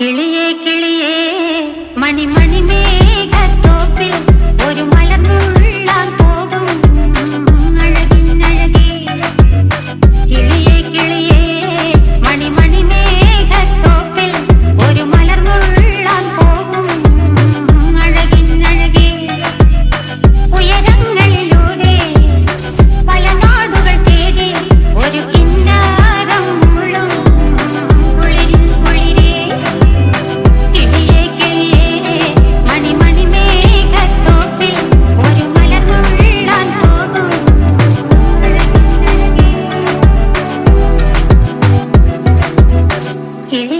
കിളിയേ കിളിയേ മണിമണി മേഘത്തോപ്പിൽ ഒരു മലർന്നുള്ളാൻ പോകും അഴകിനഴകേ. കിളിയേ കിളിയേ മണിമണി മേഘത്തോപ്പിൽ ഒരു മലർന്നുള്ളാൻ പോകും അഴകിനഴകേ. ഉയരങ്ങളിലൂടെ പല നാടുകൾ തേടി ഒരു കിന്നാരം മുഴും കുളിരിൻ കുളിരേ. കിളിയേ കിളിയേ മണിമണി മേഘത്തോപ്പിൽ ഒരു മലർന്നുള്ളാൻ പോകും അഴകിനഴകേ. കിളി